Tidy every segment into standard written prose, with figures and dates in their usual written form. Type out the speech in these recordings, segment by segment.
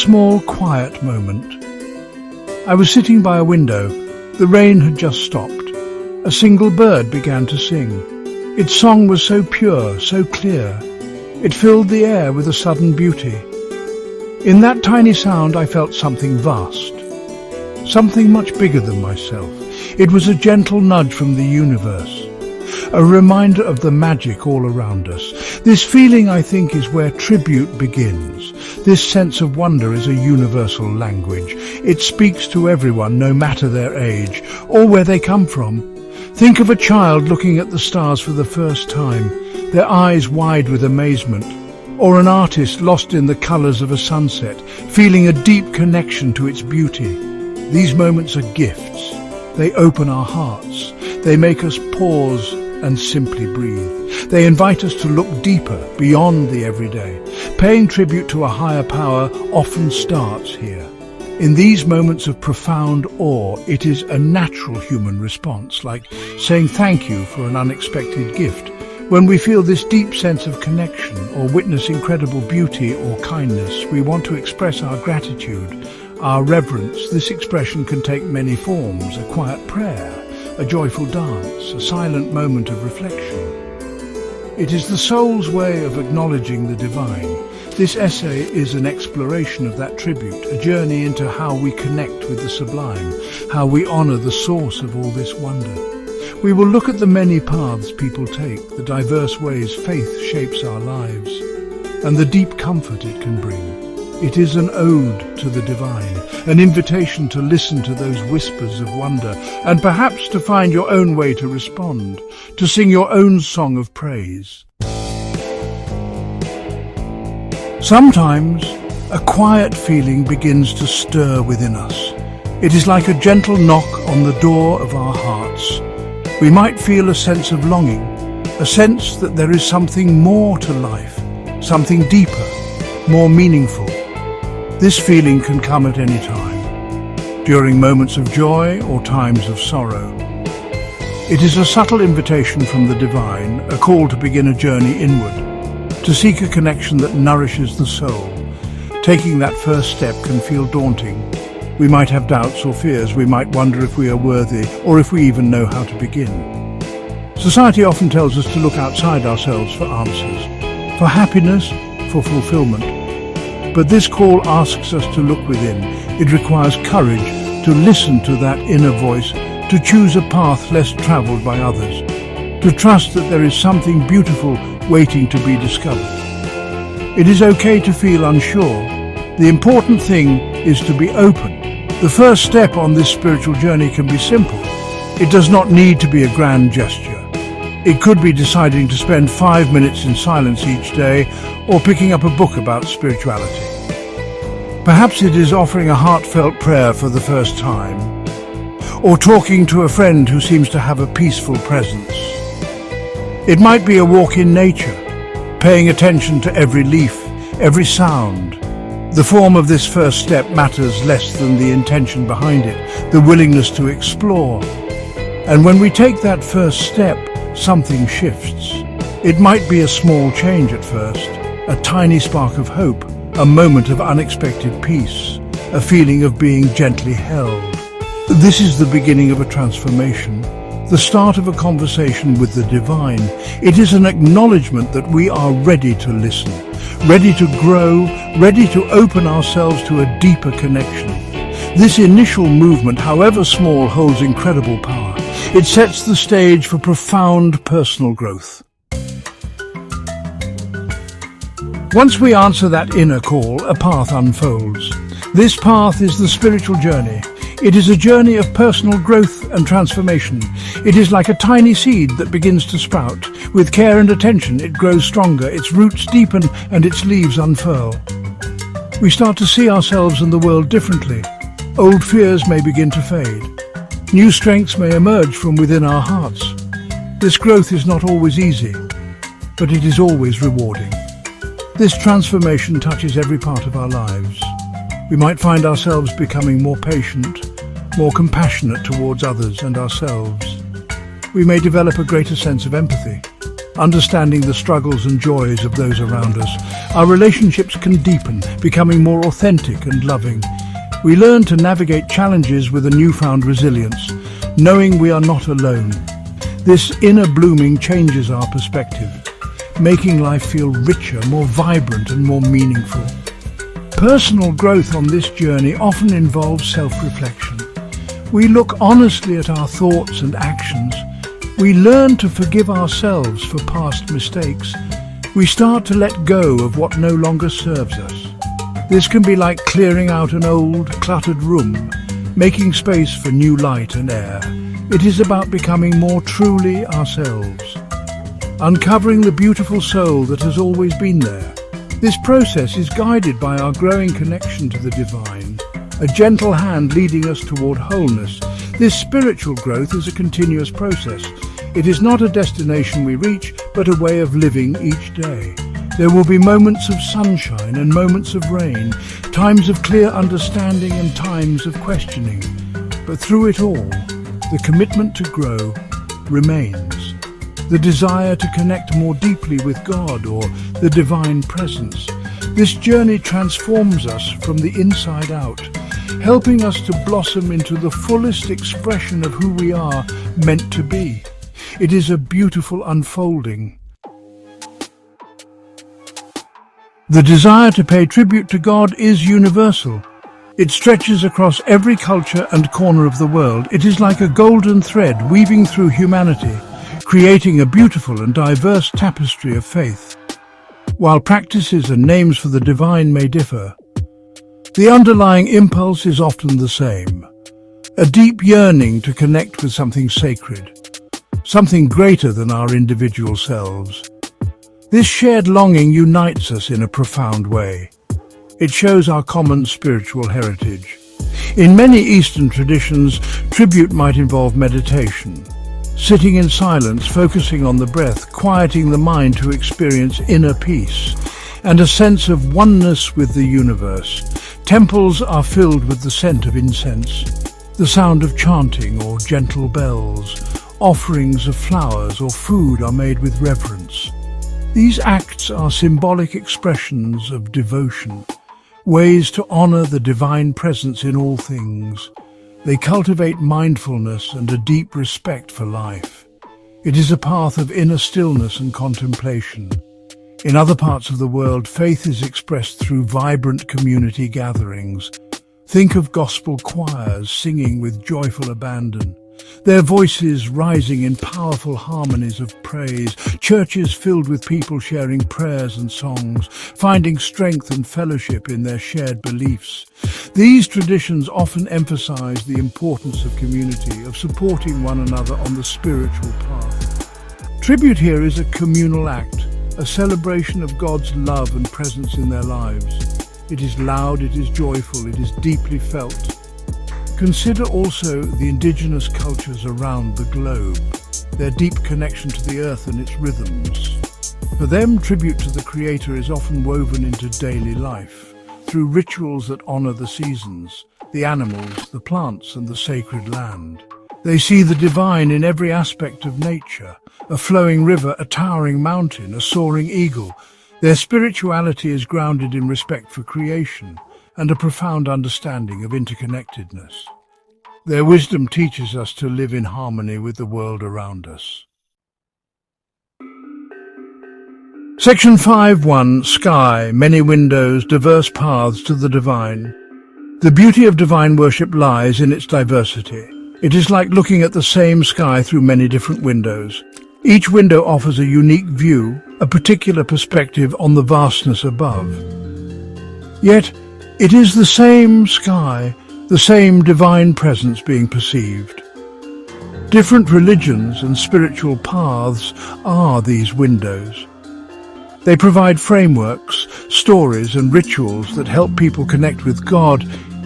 small, quiet moment. I was sitting by a window. The rain had just stopped. A single bird began to sing. Its song was so pure, so clear. It filled the air with a sudden beauty. In that tiny sound I felt something vast, something much bigger than myself. It was a gentle nudge from the universe, a reminder of the magic all around us. This feeling, I think, is where tribute begins. This sense of wonder is a universal language. It speaks to everyone, no matter their age or where they come from. Think of a child looking at the stars for the first time, their eyes wide with amazement, or an artist lost in the colors of a sunset, feeling a deep connection to its beauty. These moments are gifts. They open our hearts. They make us pause and simply breathe. They invite us to look deeper, beyond the everyday. Paying tribute to a higher power often starts here. In these moments of profound awe, it is a natural human response, like saying thank you for an unexpected gift. When we feel this deep sense of connection or witness incredible beauty or kindness, we want to express our gratitude, our reverence. This expression can take many forms: a quiet prayer, a joyful dance, a silent moment of reflection. It is the soul's way of acknowledging the divine. This essay is an exploration of that tribute, a journey into how we connect with the sublime, how we honor the source of all this wonder. We will look at the many paths people take, the diverse ways faith shapes our lives, and the deep comfort it can bring. It is an ode to the divine, an invitation to listen to those whispers of wonder, and perhaps to find your own way to respond, to sing your own song of praise. Sometimes, a quiet feeling begins to stir within us. It is like a gentle knock on the door of our hearts. We might feel a sense of longing, a sense that there is something more to life, something deeper, more meaningful. This feeling can come at any time, during moments of joy or times of sorrow. It is a subtle invitation from the divine, a call to begin a journey inward, to seek a connection that nourishes the soul. Taking that first step can feel daunting. We might have doubts or fears. We might wonder if we are worthy or if we even know how to begin. Society often tells us to look outside ourselves for answers, for happiness, for fulfillment. But this call asks us to look within. It requires courage to listen to that inner voice, to choose a path less traveled by others, to trust that there is something beautiful waiting to be discovered. It is okay to feel unsure. The important thing is to be open. The first step on this spiritual journey can be simple. It does not need to be a grand gesture. It could be deciding to spend 5 minutes in silence each day, or picking up a book about spirituality. Perhaps it is offering a heartfelt prayer for the first time, or talking to a friend who seems to have a peaceful presence. It might be a walk in nature, paying attention to every leaf, every sound. The form of this first step matters less than the intention behind it, the willingness to explore. And when we take that first step, something shifts. It might be a small change at first, a tiny spark of hope, a moment of unexpected peace, a feeling of being gently held. This is the beginning of a transformation, the start of a conversation with the divine. It is an acknowledgement that we are ready to listen, ready to grow, ready to open ourselves to a deeper connection. This initial movement, however small, holds incredible power. It sets the stage for profound personal growth. Once we answer that inner call, a path unfolds. This path is the spiritual journey. It is a journey of personal growth and transformation. It is like a tiny seed that begins to sprout. With care and attention, it grows stronger, its roots deepen, and its leaves unfurl. We start to see ourselves and the world differently. Old fears may begin to fade. New strengths may emerge from within our hearts. This growth is not always easy, but it is always rewarding. This transformation touches every part of our lives. We might find ourselves becoming more patient, more compassionate towards others and ourselves. We may develop a greater sense of empathy, understanding the struggles and joys of those around us. Our relationships can deepen, becoming more authentic and loving. We learn to navigate challenges with a newfound resilience, knowing we are not alone. This inner blooming changes our perspective, making life feel richer, more vibrant and more meaningful. Personal growth on this journey often involves self-reflection. We look honestly at our thoughts and actions. We learn to forgive ourselves for past mistakes. We start to let go of what no longer serves us. This can be like clearing out an old, cluttered room, making space for new light and air. It is about becoming more truly ourselves, uncovering the beautiful soul that has always been there. This process is guided by our growing connection to the divine, a gentle hand leading us toward wholeness. This spiritual growth is a continuous process. It is not a destination we reach, but a way of living each day. There will be moments of sunshine and moments of rain, times of clear understanding and times of questioning. But through it all, the commitment to grow remains. The desire to connect more deeply with God or the divine presence. This journey transforms us from the inside out, helping us to blossom into the fullest expression of who we are meant to be. It is a beautiful unfolding. The desire to pay tribute to God is universal. It stretches across every culture and corner of the world. It is like a golden thread weaving through humanity, creating a beautiful and diverse tapestry of faith. While practices and names for the divine may differ, the underlying impulse is often the same. A deep yearning to connect with something sacred, something greater than our individual selves. This shared longing unites us in a profound way. It shows our common spiritual heritage. In many Eastern traditions, tribute might involve meditation, sitting in silence, focusing on the breath, quieting the mind to experience inner peace, and a sense of oneness with the universe. Temples are filled with the scent of incense, the sound of chanting or gentle bells. Offerings of flowers or food are made with reverence. These acts are symbolic expressions of devotion, ways to honor the divine presence in all things. They cultivate mindfulness and a deep respect for life. It is a path of inner stillness and contemplation. In other parts of the world, faith is expressed through vibrant community gatherings. Think of gospel choirs singing with joyful abandon, their voices rising in powerful harmonies of praise, churches filled with people sharing prayers and songs, finding strength and fellowship in their shared beliefs. These traditions often emphasize the importance of community, of supporting one another on the spiritual path. Tribute here is a communal act, a celebration of God's love and presence in their lives. It is loud, it is joyful, it is deeply felt. Consider also the indigenous cultures around the globe, their deep connection to the earth and its rhythms. For them, tribute to the Creator is often woven into daily life, through rituals that honor the seasons, the animals, the plants, and the sacred land. They see the divine in every aspect of nature, a flowing river, a towering mountain, a soaring eagle. Their spirituality is grounded in respect for creation and a profound understanding of interconnectedness. Their wisdom teaches us to live in harmony with the world around us. Section 5.1 Sky, many windows, diverse paths to the divine. The beauty of divine worship lies in its diversity. It is like looking at the same sky through many different windows. Each window offers a unique view, a particular perspective on the vastness above. Yet, it is the same sky, the same divine presence being perceived. Different religions and spiritual paths are these windows. They provide frameworks, stories and rituals that help people connect with God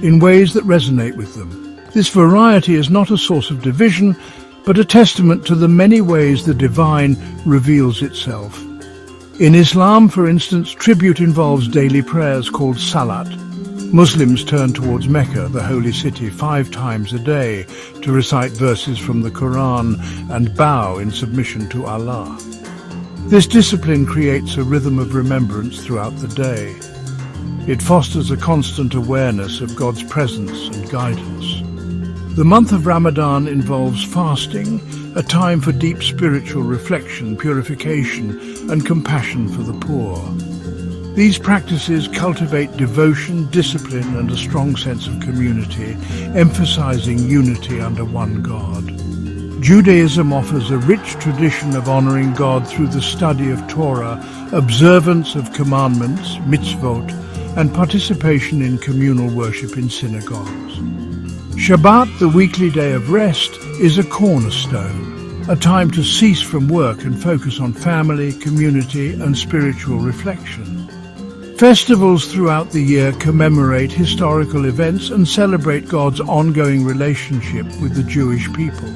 in ways that resonate with them. This variety is not a source of division, but a testament to the many ways the divine reveals itself. In Islam, for instance, tribute involves daily prayers called salat. Muslims turn towards Mecca, the holy city, 5 times a day to recite verses from the Quran and bow in submission to Allah. This discipline creates a rhythm of remembrance throughout the day. It fosters a constant awareness of God's presence and guidance. The month of Ramadan involves fasting, a time for deep spiritual reflection, purification, and compassion for the poor. These practices cultivate devotion, discipline, and a strong sense of community, emphasizing unity under one God. Judaism offers a rich tradition of honoring God through the study of Torah, observance of commandments, mitzvot, and participation in communal worship in synagogues. Shabbat, the weekly day of rest, is a cornerstone, a time to cease from work and focus on family, community, and spiritual reflection. Festivals throughout the year commemorate historical events and celebrate God's ongoing relationship with the Jewish people.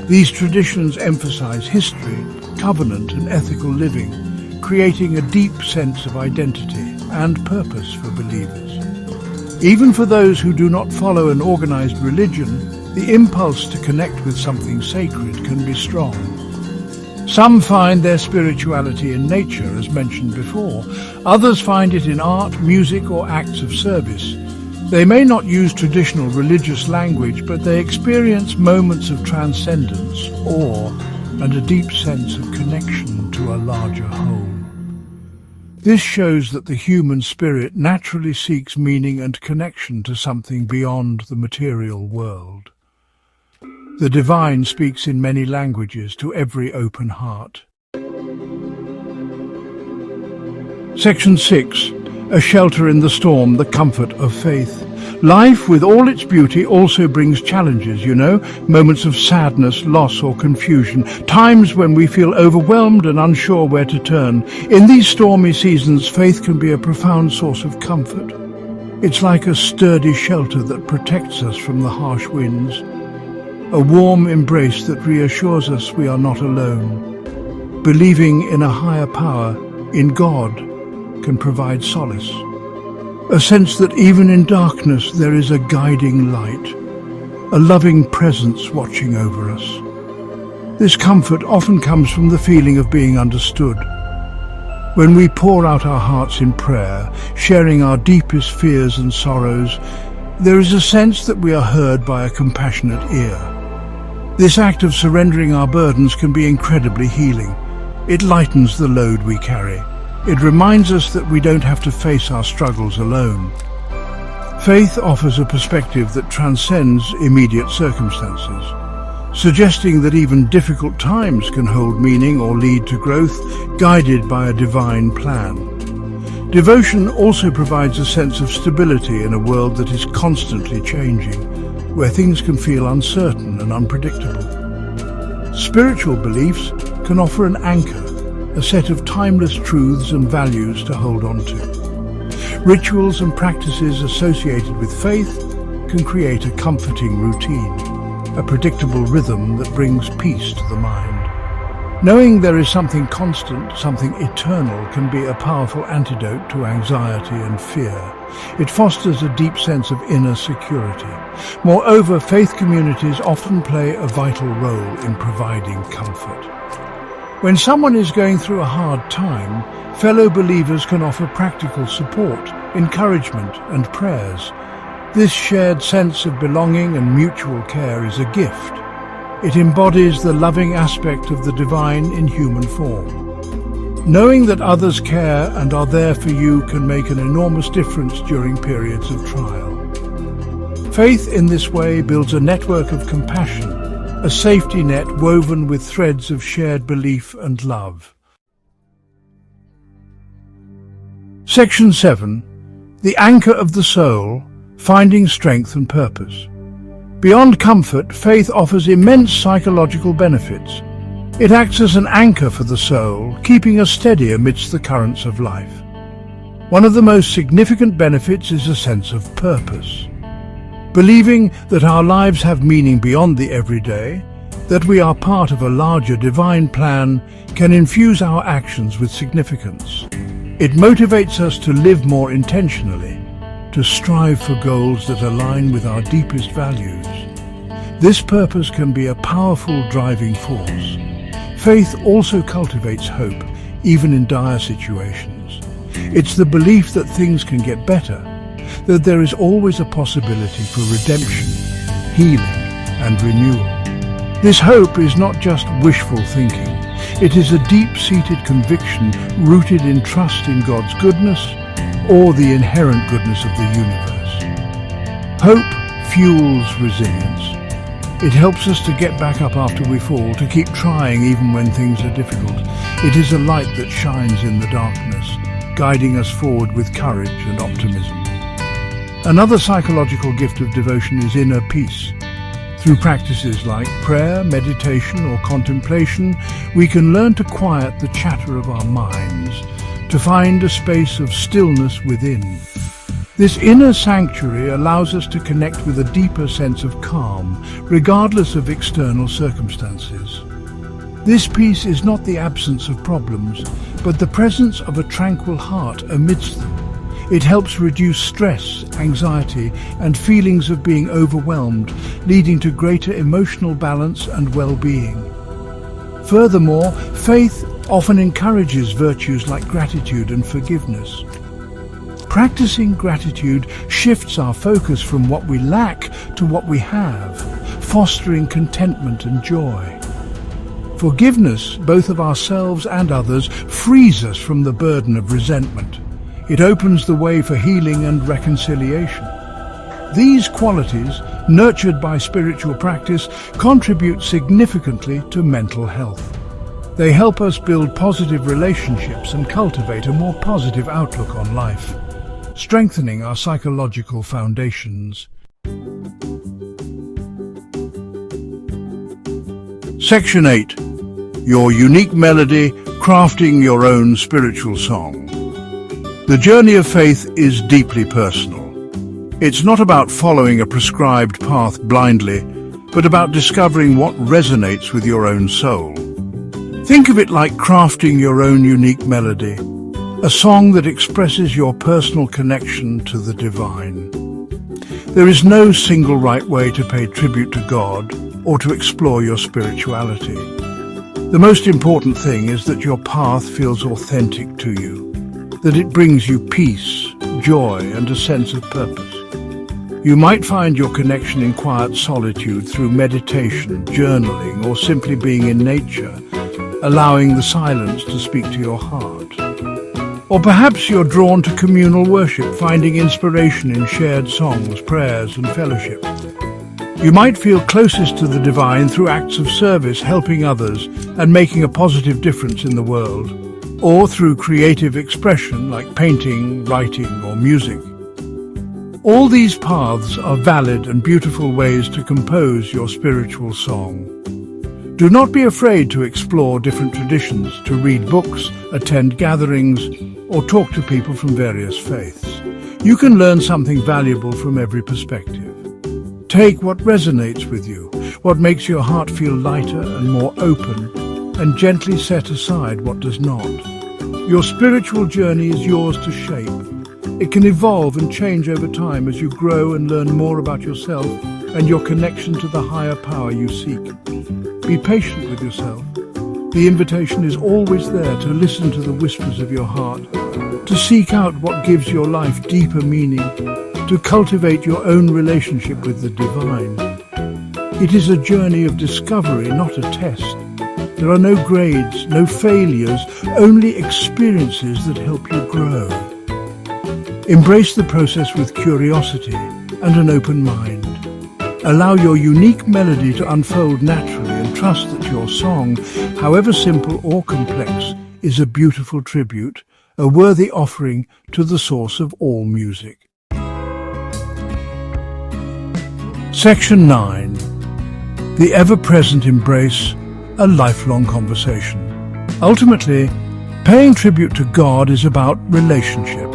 These traditions emphasize history, covenant, and ethical living, creating a deep sense of identity and purpose for believers. Even for those who do not follow an organized religion, the impulse to connect with something sacred can be strong. Some find their spirituality in nature, as mentioned before. Others find it in art, music, or acts of service. They may not use traditional religious language, but they experience moments of transcendence, awe, and a deep sense of connection to a larger whole. This shows that the human spirit naturally seeks meaning and connection to something beyond the material world. The divine speaks in many languages to every open heart. Section 6. A shelter in the storm, the comfort of faith. Life, with all its beauty, also brings challenges, moments of sadness, loss, or confusion, times when we feel overwhelmed and unsure where to turn. In these stormy seasons, faith can be a profound source of comfort. It's like a sturdy shelter that protects us from the harsh winds, a warm embrace that reassures us we are not alone. Believing in a higher power, in God, can provide solace. A sense that even in darkness there is a guiding light, a loving presence watching over us. This comfort often comes from the feeling of being understood. When we pour out our hearts in prayer, sharing our deepest fears and sorrows, there is a sense that we are heard by a compassionate ear. This act of surrendering our burdens can be incredibly healing. It lightens the load we carry. It reminds us that we don't have to face our struggles alone. Faith offers a perspective that transcends immediate circumstances, suggesting that even difficult times can hold meaning or lead to growth, guided by a divine plan. Devotion also provides a sense of stability in a world that is constantly changing, where things can feel uncertain and unpredictable. Spiritual beliefs can offer an anchor, a set of timeless truths and values to hold on to. Rituals and practices associated with faith can create a comforting routine, a predictable rhythm that brings peace to the mind. Knowing there is something constant, something eternal, can be a powerful antidote to anxiety and fear. It fosters a deep sense of inner security. Moreover, faith communities often play a vital role in providing comfort. When someone is going through a hard time, fellow believers can offer practical support, encouragement, and prayers. This shared sense of belonging and mutual care is a gift. It embodies the loving aspect of the divine in human form. Knowing that others care and are there for you can make an enormous difference during periods of trial. Faith in this way builds a network of compassion, a safety net woven with threads of shared belief and love. Section 7. The anchor of the soul, finding strength and purpose. Beyond comfort, faith offers immense psychological benefits. It acts as an anchor for the soul, keeping us steady amidst the currents of life. One of the most significant benefits is a sense of purpose. Believing that our lives have meaning beyond the everyday, that we are part of a larger divine plan, can infuse our actions with significance. It motivates us to live more intentionally, to strive for goals that align with our deepest values. This purpose can be a powerful driving force. Faith also cultivates hope, even in dire situations. It's the belief that things can get better, that there is always a possibility for redemption, healing, and renewal. This hope is not just wishful thinking. It is a deep-seated conviction rooted in trust in God's goodness or the inherent goodness of the universe. Hope fuels resilience. It helps us to get back up after we fall, to keep trying even when things are difficult. It is a light that shines in the darkness, guiding us forward with courage and optimism. Another psychological gift of devotion is inner peace. Through practices like prayer, meditation, or contemplation, we can learn to quiet the chatter of our minds, to find a space of stillness within. This inner sanctuary allows us to connect with a deeper sense of calm, regardless of external circumstances. This peace is not the absence of problems, but the presence of a tranquil heart amidst them. It helps reduce stress, anxiety, and feelings of being overwhelmed, leading to greater emotional balance and well-being. Furthermore, faith often encourages virtues like gratitude and forgiveness. Practicing gratitude shifts our focus from what we lack to what we have, fostering contentment and joy. Forgiveness, both of ourselves and others, frees us from the burden of resentment. It opens the way for healing and reconciliation. These qualities, nurtured by spiritual practice, contribute significantly to mental health. They help us build positive relationships and cultivate a more positive outlook on life, strengthening our psychological foundations. Section 8. Your unique melody, crafting your own spiritual song. The journey of faith is deeply personal. It's not about following a prescribed path blindly, but about discovering what resonates with your own soul. Think of it like crafting your own unique melody, a song that expresses your personal connection to the divine. There is no single right way to pay tribute to God or to explore your spirituality. The most important thing is that your path feels authentic to you, that it brings you peace, joy, and a sense of purpose. You might find your connection in quiet solitude through meditation, journaling, or simply being in nature, allowing the silence to speak to your heart. Or perhaps you're drawn to communal worship, finding inspiration in shared songs, prayers, and fellowship. You might feel closest to the divine through acts of service, helping others, and making a positive difference in the world, or through creative expression like painting, writing, or music. All these paths are valid and beautiful ways to compose your spiritual song. Do not be afraid to explore different traditions, to read books, attend gatherings, or talk to people from various faiths. You can learn something valuable from every perspective. Take what resonates with you, what makes your heart feel lighter and more open, and gently set aside what does not. Your spiritual journey is yours to shape. It can evolve and change over time as you grow and learn more about yourself and your connection to the higher power you seek. Be patient with yourself. The invitation is always there to listen to the whispers of your heart, to seek out what gives your life deeper meaning, to cultivate your own relationship with the divine. It is a journey of discovery, not a test. There are no grades, no failures, only experiences that help you grow. Embrace the process with curiosity and an open mind. Allow your unique melody to unfold naturally and trust that your song, however simple or complex, is a beautiful tribute, a worthy offering to the source of all music. Section 9. The ever-present embrace, a lifelong conversation. Ultimately, paying tribute to God is about relationship.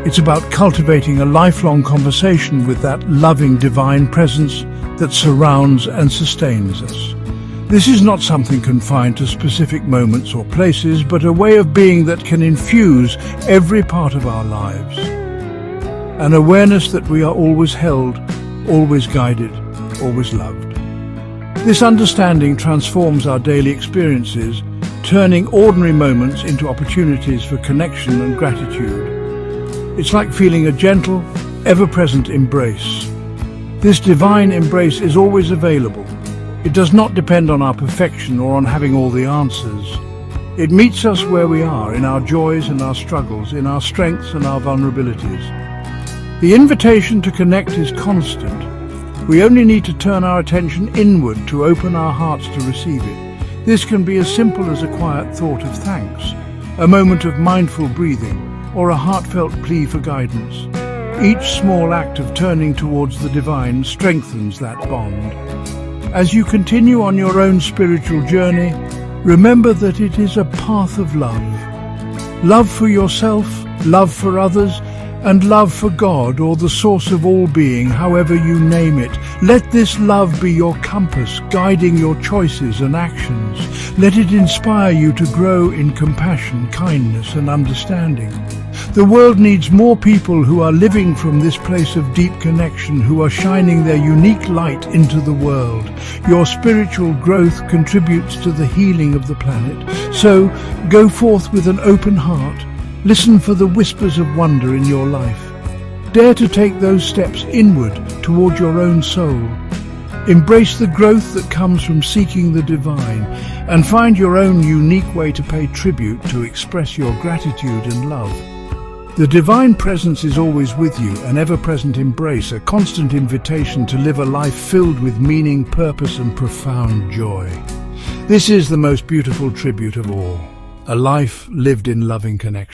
It's about cultivating a lifelong conversation with that loving divine presence that surrounds and sustains us. This is not something confined to specific moments or places, but a way of being that can infuse every part of our lives. An awareness that we are always held, always guided, always loved. This understanding transforms our daily experiences, turning ordinary moments into opportunities for connection and gratitude. It's like feeling a gentle, ever-present embrace. This divine embrace is always available. It does not depend on our perfection or on having all the answers. It meets us where we are, in our joys and our struggles, in our strengths and our vulnerabilities. The invitation to connect is constant. We only need to turn our attention inward to open our hearts to receive it. This can be as simple as a quiet thought of thanks, a moment of mindful breathing, or a heartfelt plea for guidance. Each small act of turning towards the divine strengthens that bond. As you continue on your own spiritual journey, remember that it is a path of love. Love for yourself, love for others, and love for God, or the source of all being, however you name it. Let this love be your compass, guiding your choices and actions. Let it inspire you to grow in compassion, kindness, and understanding. The world needs more people who are living from this place of deep connection, who are shining their unique light into the world. Your spiritual growth contributes to the healing of the planet. So, go forth with an open heart. Listen for the whispers of wonder in your life. Dare to take those steps inward toward your own soul. Embrace the growth that comes from seeking the divine, and find your own unique way to pay tribute, to express your gratitude and love. The divine presence is always with you, an ever-present embrace, a constant invitation to live a life filled with meaning, purpose, and profound joy. This is the most beautiful tribute of all, a life lived in loving connection.